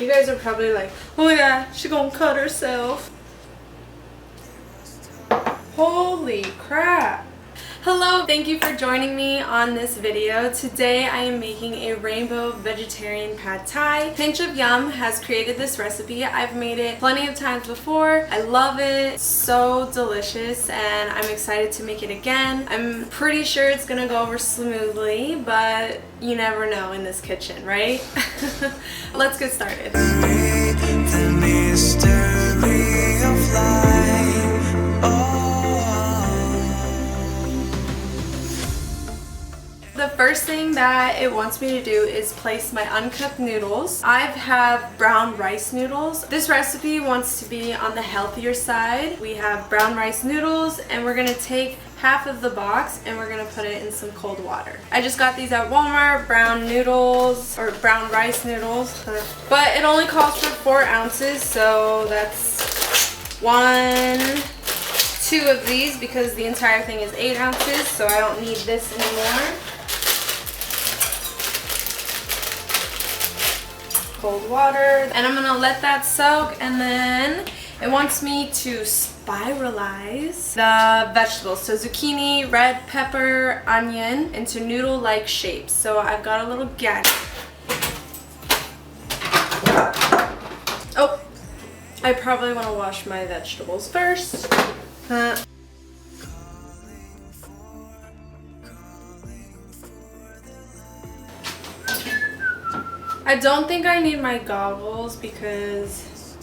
You guys are probably like, oh yeah, she gonna cut herself. Holy crap. Hello, thank you for joining me on this video. Today I am making a rainbow vegetarian pad thai. Pinch of Yum has created this recipe. I've made it plenty of times before. I love it. It's so delicious and I'm excited to make it again. I'm pretty sure it's gonna go over smoothly, but you never know in this kitchen, right? Let's get started. The mystery of life. Oh. The first thing that it wants me to do is place my uncooked noodles. I have brown rice noodles. This recipe wants to be on the healthier side. We have brown rice noodles and we're gonna take half of the box and we're gonna put it in some cold water. I just got these at Walmart, brown noodles, or brown rice noodles. But it only calls for 4 ounces, so that's 2 of these because the entire thing is 8 ounces, so I don't need this anymore. Cold water, and I'm gonna let that soak, and then it wants me to spiralize the vegetables, so zucchini, red pepper, onion, into noodle-like shapes. So I've got a little gadget. Oh, I probably want to wash my vegetables first. I don't think I need my goggles because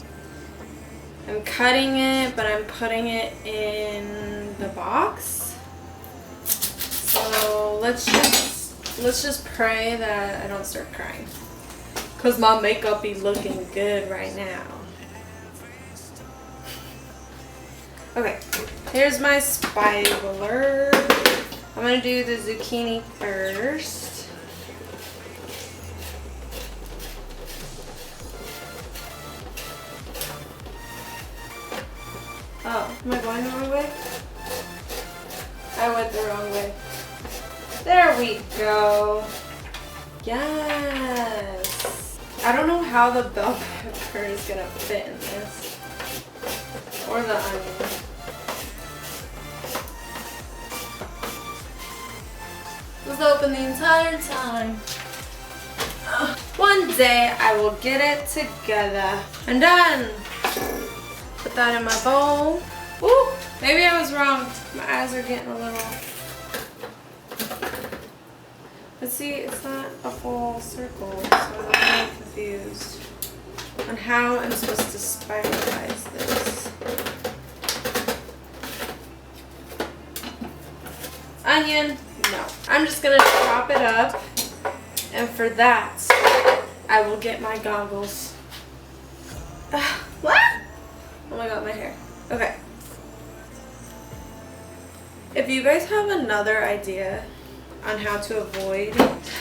I'm cutting it, but I'm putting it in the box. So let's just pray that I don't start crying, cause my makeup be looking good right now. Okay, here's my spiraler. I'm gonna do the zucchini first. Oh, am I going the wrong way? I went the wrong way. There we go. Yes. I don't know how the bell pepper is gonna fit in this. Or the onion. It was open the entire time. One day I will get it together. I'm done. Put that in my bowl. Ooh, maybe I was wrong. My eyes are getting a little... But see, it's not a full circle, so I'm really confused on how I'm supposed to spiralize this. Onion? No. I'm just gonna chop it up, and for that, I will get my goggles. What? Oh my god, my hair. Okay. If you guys have another idea on how to avoid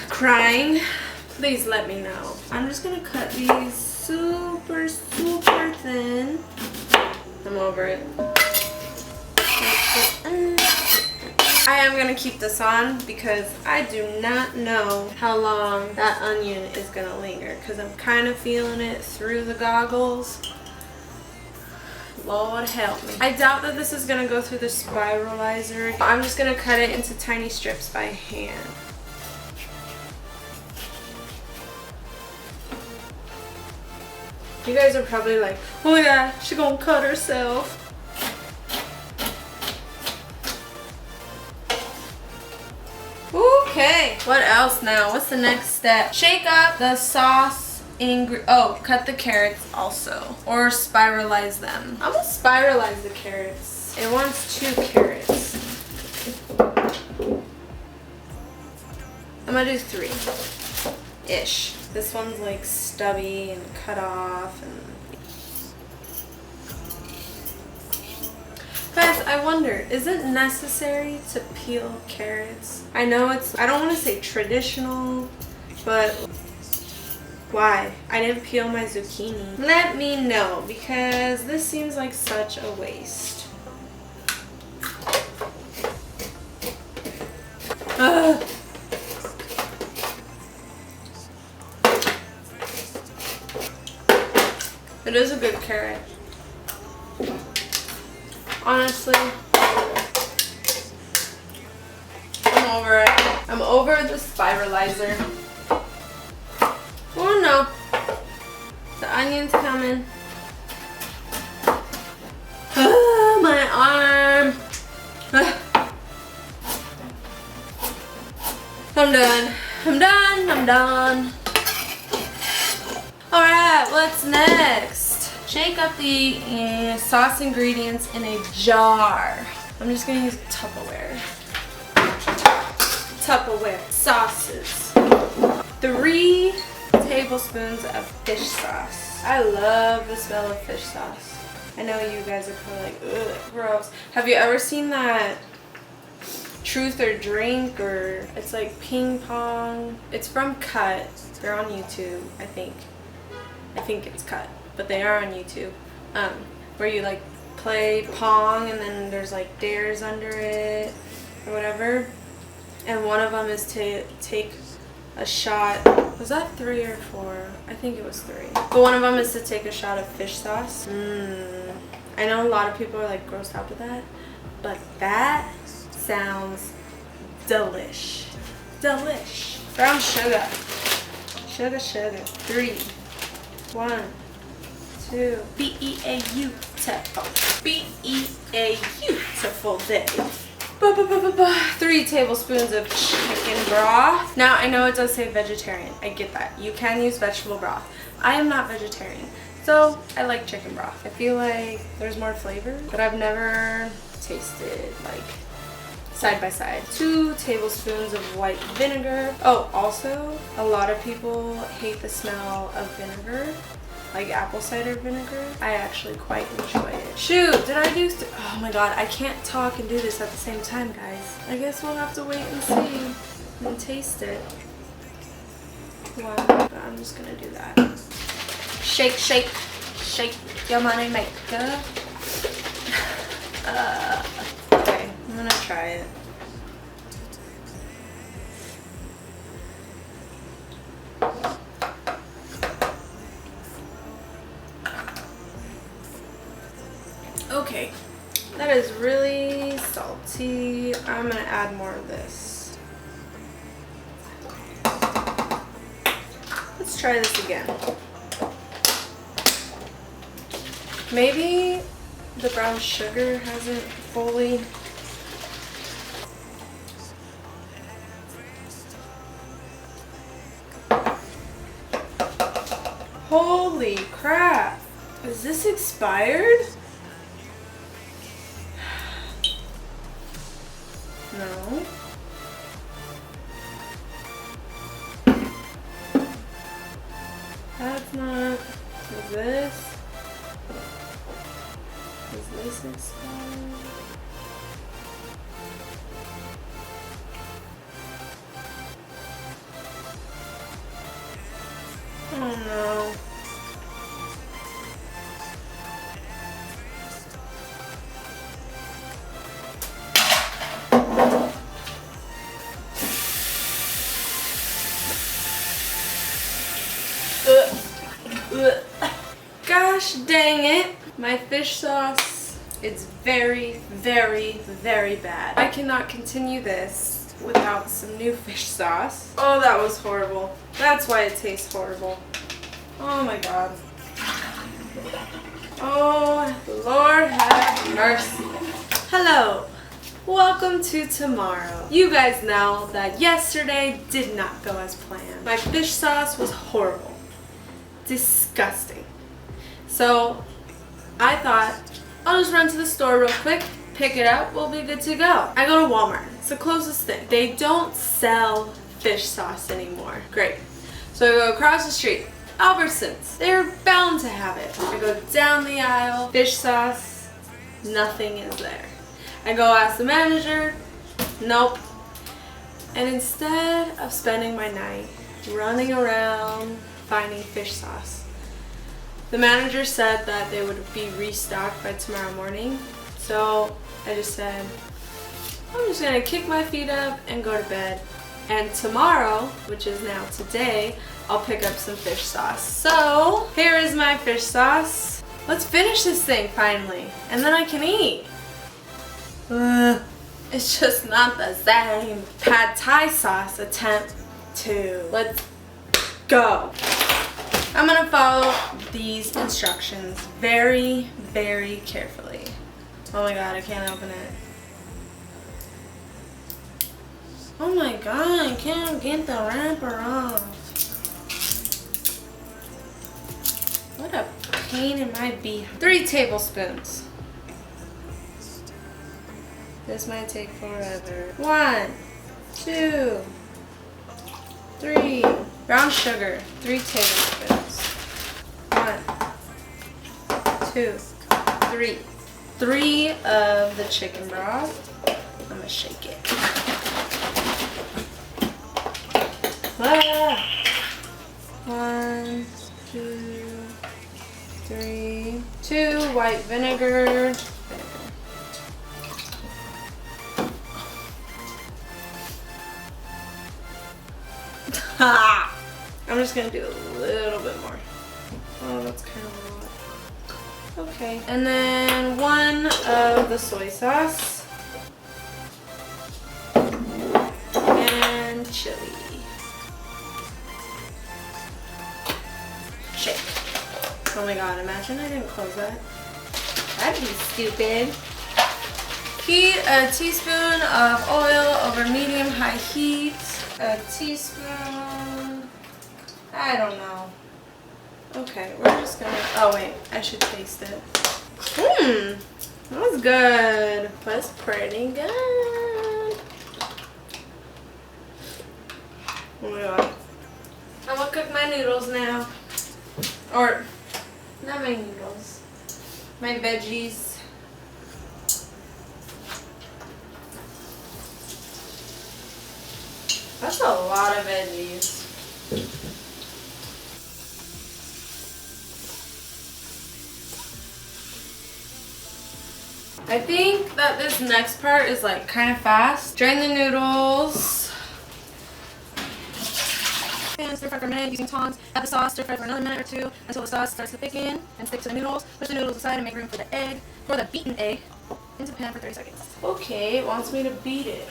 crying, please let me know. I'm just gonna cut these super thin. I'm over it. I am gonna keep this on because I do not know how long that onion is gonna linger, because I'm kind of feeling it through the goggles. Lord help me. I doubt that this is going to go through the spiralizer. I'm just going to cut it into tiny strips by hand. You guys are probably like, oh yeah, she gonna cut herself. Okay, what else now? What's the next step? Shake up the sauce. Cut the carrots also, or spiralize them. I'm gonna spiralize the carrots. It wants 2 carrots. I'm gonna do 3-ish. This one's like stubby and cut off. And guys, I wonder, is it necessary to peel carrots? I know I don't want to say traditional, but why? I didn't peel my zucchini. Let me know, because this seems like such a waste. Ugh. It is a good carrot. Honestly, I'm over it. I'm over the spiralizer. Oh no. The onion's coming. Oh, my arm. I'm done. I'm done. I'm done. Alright, what's next? Shake up the sauce ingredients in a jar. I'm just going to use Tupperware. Tupperware sauces. 3 tablespoons of fish sauce. I love the smell of fish sauce. I know you guys are probably like, ugh, gross. Have you ever seen that Truth or Drink, or it's like ping pong? It's from Cut. They're on YouTube, I think. I think it's Cut, but they are on YouTube. Where you like play pong and then there's like dares under it or whatever. And one of them is to take a shot. Was that 3 or 4? I think it was 3. But one of them is to take a shot of fish sauce. I know a lot of people are like grossed out with that, but that sounds delish. Delish. Brown sugar. Sugar, sugar. 3. 1, 2. Beautiful. Beautiful day. 3 tablespoons of chicken broth. Now, I know it does say vegetarian. I get that. You can use vegetable broth. I am not vegetarian, so I like chicken broth. I feel like there's more flavor, but I've never tasted like side by side. 2 tablespoons of white vinegar. Oh, also, a lot of people hate the smell of vinegar, like apple cider vinegar. I actually quite enjoy it. Shoot, did I do? Oh my god, I can't talk and do this at the same time, guys. I guess we'll have to wait and see and taste it. Wow, but I'm just gonna do that. Shake, shake, shake your money maker. Okay, I'm gonna try it. Okay, that is really salty. I'm gonna add more of this. Let's try this again. Maybe the brown sugar hasn't fully... Holy crap! Is this expired? No. That's not... Is this? Is this expired? Oh no. Gosh dang it. My fish sauce is very, very, very bad. I cannot continue this without some new fish sauce. Oh, that was horrible. That's why it tastes horrible. Oh my god. Oh, Lord have mercy. Hello. Welcome to tomorrow. You guys know that yesterday did not go as planned. My fish sauce was horrible. Disgusting. So I thought I'll just run to the store real quick, pick it up, we'll be good to go. I go to Walmart. It's the closest thing. They don't sell fish sauce anymore. Great. So I go across the street. Albertsons. They're bound to have it. I go down the aisle. Fish sauce. Nothing is there. I go ask the manager. Nope. And instead of spending my night running around finding fish sauce, the manager said that they would be restocked by tomorrow morning. So I just said, I'm just gonna kick my feet up and go to bed. And tomorrow, which is now today, I'll pick up some fish sauce. So here is my fish sauce. Let's finish this thing finally, and then I can eat. It's just not the same. Pad Thai sauce attempt 2. Let's go. I'm gonna follow these instructions very, very carefully. Oh my god, I can't open it. Oh my god, I can't get the wrapper off. What a pain in my behind. 3 tablespoons. This might take forever. 1, 2, 3. Brown sugar, 3 tablespoons. 1, 2, 3. 3 of the chicken broth. I'm gonna shake it. Ah. 1, 2, 3. 2 white vinegar. I'm just gonna do a little bit more. Oh, that's kind of a lot. Okay. And then 1 of the soy sauce. And chili. Shake. Oh my god, imagine I didn't close that. That'd be stupid. Heat a teaspoon of oil over medium-high heat. A teaspoon. I don't know. Okay, we're just gonna. Oh wait, I should taste it. That was good. That's pretty good. Oh my god. I'm gonna cook my noodles now. Or, not my noodles. My veggies. That's a lot of veggies. I think that this next part is like kind of fast. Drain the noodles. And stir fry for a minute using tongs. Add the sauce, stir fry for another minute or 2 until the sauce starts to thicken and stick to the noodles. Push the noodles aside and make room for the egg. Pour the beaten egg into the pan for 30 seconds. Okay, it wants me to beat it.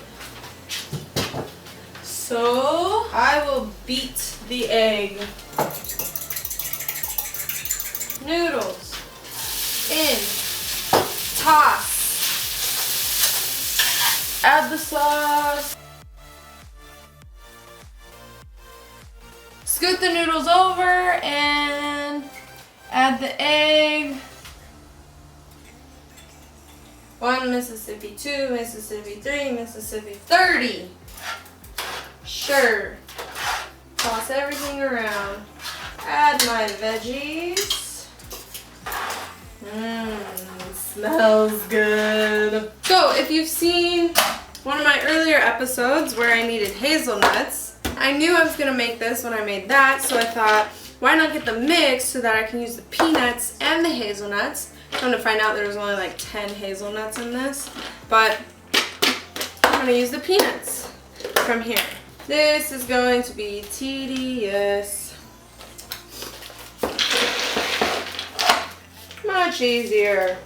So I will beat the egg. Noodles in. Toss. Add the sauce. Scoot the noodles over and add the egg. 1 Mississippi, 2 Mississippi, 3 Mississippi, 30. Sure. Toss everything around. Add my veggies. Smells good. So if you've seen one of my earlier episodes where I needed hazelnuts, I knew I was going to make this when I made that, so I thought, why not get the mix so that I can use the peanuts and the hazelnuts. I'm going to find out there was only like 10 hazelnuts in this, but I'm going to use the peanuts from here. This is going to be tedious. Much easier.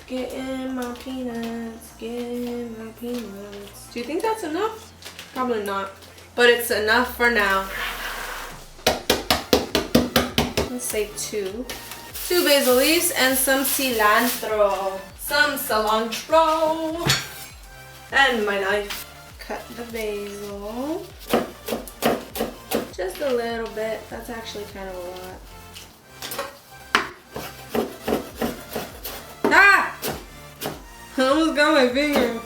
Getting my peanuts, getting my peanuts. Do you think that's enough? Probably not, but it's enough for now. Let's say 2. 2 basil leaves and some cilantro. Some cilantro. And my knife. Cut the basil. Just a little bit. That's actually kind of a lot. Ah! I almost got my finger.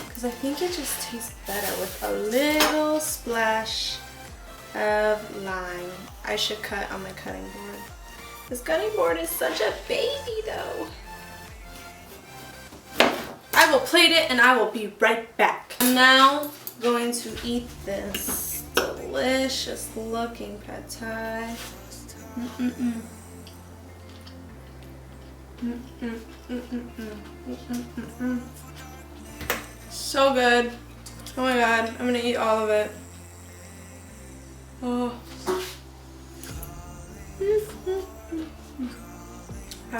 Because I think it just tastes better with a little splash of lime. I should cut on my cutting board. This cutting board is such a baby though. I will plate it and I will be right back. I'm now going to eat this delicious looking pad thai. So good. Oh my god, I'm gonna eat all of it.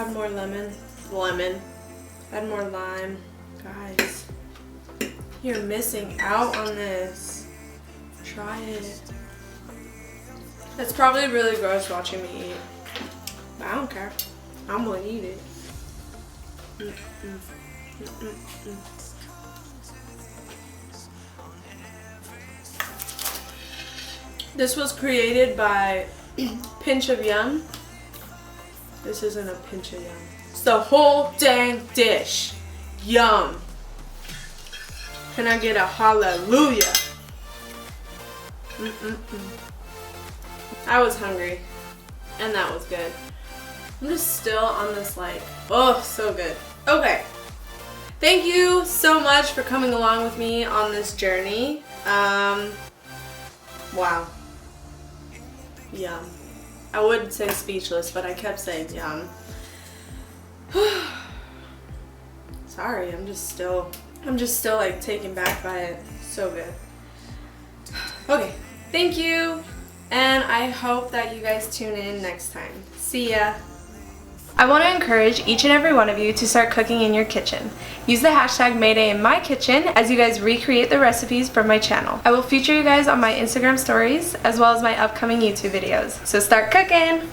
Add more lemon. Add more lime. Guys, you're missing out on this. Try it. It's probably really gross watching me eat. But I don't care. I'm gonna eat it. This was created by Pinch of Yum. This isn't a pinch of yum. It's the whole dang dish. Yum. Can I get a hallelujah? I was hungry. And that was good. I'm just still on this like, oh, so good. Okay. Thank you so much for coming along with me on this journey. Wow. Yum. I would say speechless, but I kept saying yum. Sorry, I'm just still like taken back by it. So good. Okay, thank you, and I hope that you guys tune in next time. See ya. I want to encourage each and every one of you to start cooking in your kitchen. Use the hashtag Maedae in my kitchen as you guys recreate the recipes from my channel. I will feature you guys on my Instagram stories as well as my upcoming YouTube videos. So start cooking!